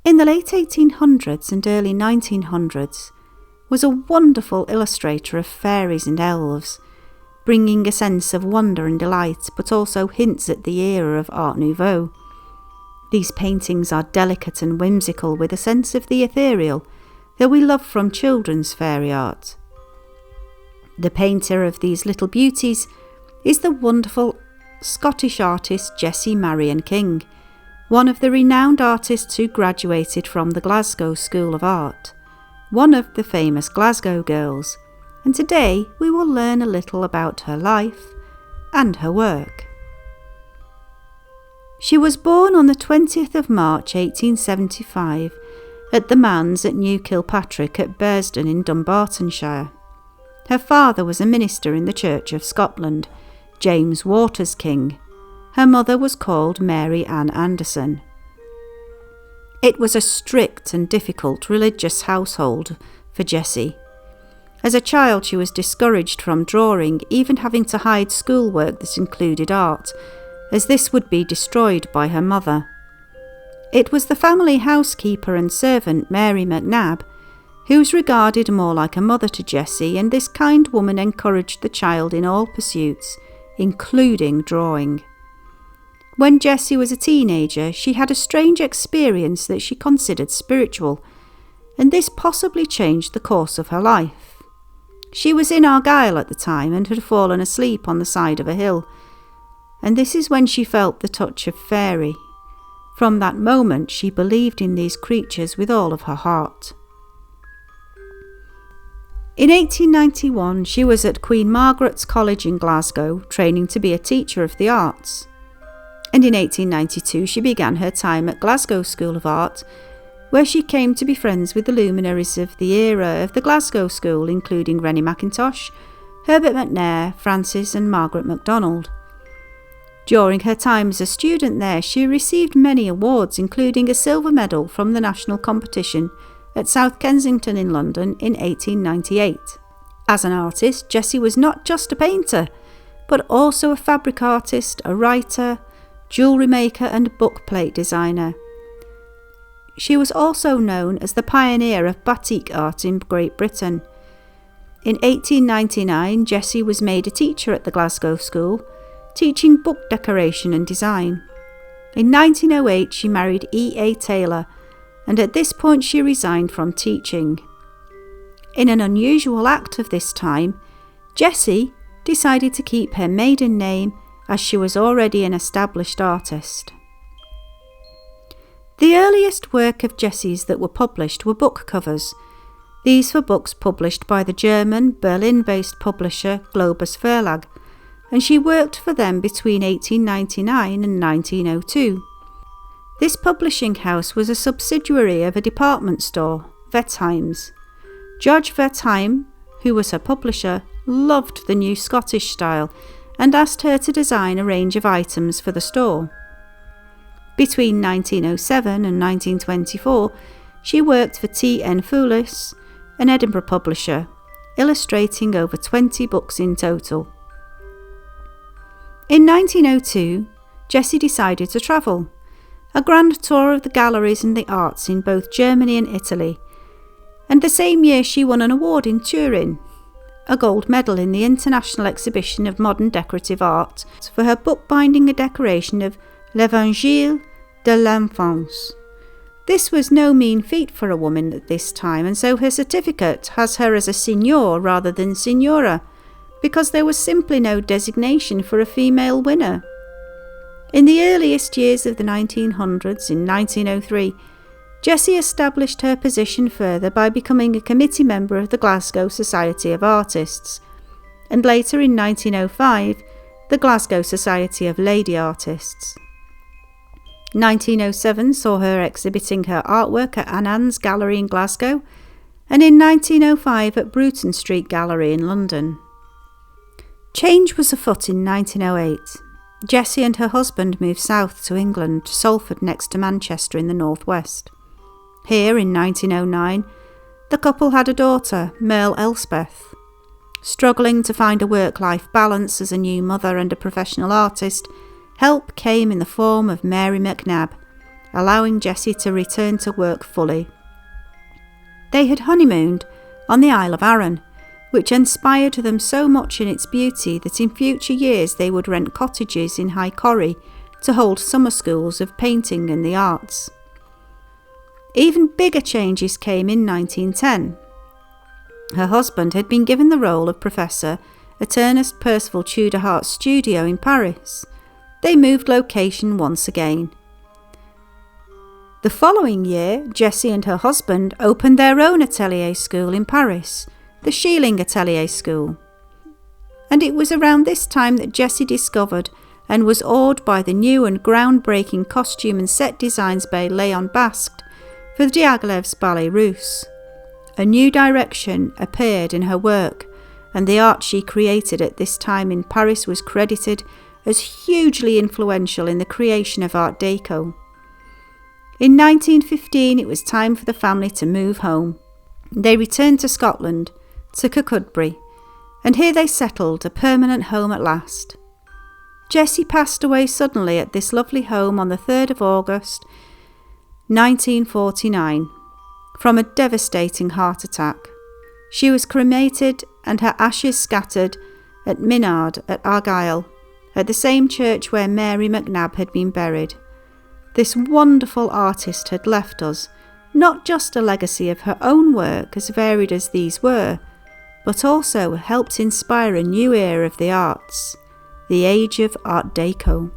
In the late 1800s and early 1900s was a wonderful illustrator of fairies and elves, bringing a sense of wonder and delight, but also hints at the era of Art Nouveau. These paintings are delicate and whimsical, with a sense of the ethereal that we love from children's fairy art. The painter of these little beauties is the wonderful Scottish artist Jessie M King, one of the renowned artists who graduated from the Glasgow School of Art, one of the famous Glasgow Girls, and today we will learn a little about her life and her work. She was born on the 20th of March 1875 at the Manse at New Kilpatrick at Bearsden in Dumbartonshire. Her father was a minister in the Church of Scotland, James Waters King. Her mother was called Mary Ann Anderson. It was a strict and difficult religious household for Jessie. As a child, she was discouraged from drawing, even having to hide schoolwork that included art, as this would be destroyed by her mother. It was the family housekeeper and servant, Mary McNabb, who was regarded more like a mother to Jessie, and this kind woman encouraged the child in all pursuits, including drawing. When Jessie was a teenager, she had a strange experience that she considered spiritual, and this possibly changed the course of her life. She was in Argyll at the time and had fallen asleep on the side of a hill, and this is when she felt the touch of Faerie. From that moment, she believed in these creatures with all of her heart. In 1891, she was at Queen Margaret's College in Glasgow, training to be a teacher of the arts. And in 1892, she began her time at Glasgow School of Art, where she came to be friends with the luminaries of the era of the Glasgow School, including Rennie Mackintosh, Herbert McNair, Francis and Margaret MacDonald. During her time as a student there, she received many awards, including a silver medal from the national competition at South Kensington in London in 1898. As an artist, Jessie was not just a painter, but also a fabric artist, a writer, jewellery maker and bookplate designer. She was also known as the pioneer of batik art in Great Britain. In 1899, Jessie was made a teacher at the Glasgow School, teaching book decoration and design. In 1908, she married E.A. Taylor, and at this point she resigned from teaching. In an unusual act of this time, Jessie decided to keep her maiden name as she was already an established artist. The earliest work of Jessie's that were published were book covers. These were books published by the German, Berlin-based publisher Globus Verlag, and she worked for them between 1899 and 1902. This publishing house was a subsidiary of a department store, Wertheim's. George Wertheim, who was her publisher, loved the new Scottish style and asked her to design a range of items for the store. Between 1907 and 1924, she worked for T.N. Foulis, an Edinburgh publisher, illustrating over 20 books in total. In 1902, Jessie decided to travel. A grand tour of the galleries and the arts in both Germany and Italy, and the same year she won an award in Turin, a gold medal in the International Exhibition of Modern Decorative Art for her bookbinding and decoration of L'Evangile de l'Enfance. This was no mean feat for a woman at this time, and so her certificate has her as a signor rather than signora, because there was simply no designation for a female winner. In the earliest years of the 1900s, in 1903, Jessie established her position further by becoming a committee member of the Glasgow Society of Artists, and later in 1905, the Glasgow Society of Lady Artists. 1907 saw her exhibiting her artwork at Annan's Gallery in Glasgow, and in 1905 at Bruton Street Gallery in London. Change was afoot in 1908. Jessie and her husband moved south to England, to Salford next to Manchester in the northwest. Here, in 1909, the couple had a daughter, Merle Elspeth. Struggling to find a work-life balance as a new mother and a professional artist, help came in the form of Mary McNabb, allowing Jessie to return to work fully. They had honeymooned on the Isle of Arran, which inspired them so much in its beauty that in future years they would rent cottages in High Corrie to hold summer schools of painting and the arts. Even bigger changes came in 1910. Her husband had been given the role of professor at Ernest Percival Tudor Art Studio in Paris. They moved location once again. The following year, Jessie and her husband opened their own atelier school in Paris, the Schilling Atelier School. And it was around this time that Jessie discovered and was awed by the new and groundbreaking costume and set designs by Léon Basque for Diaghilev's Ballet Russe. A new direction appeared in her work, and the art she created at this time in Paris was credited as hugely influential in the creation of Art Deco. In 1915, it was time for the family to move home. They returned to Scotland, to Kirkcudbright, and here they settled, a permanent home at last. Jessie passed away suddenly at this lovely home on the 3rd of August, 1949, from a devastating heart attack. She was cremated and her ashes scattered at Minard at Argyll, at the same church where Mary McNab had been buried. This wonderful artist had left us not just a legacy of her own work, as varied as these were, but also helped inspire a new era of the arts, the age of Art Deco.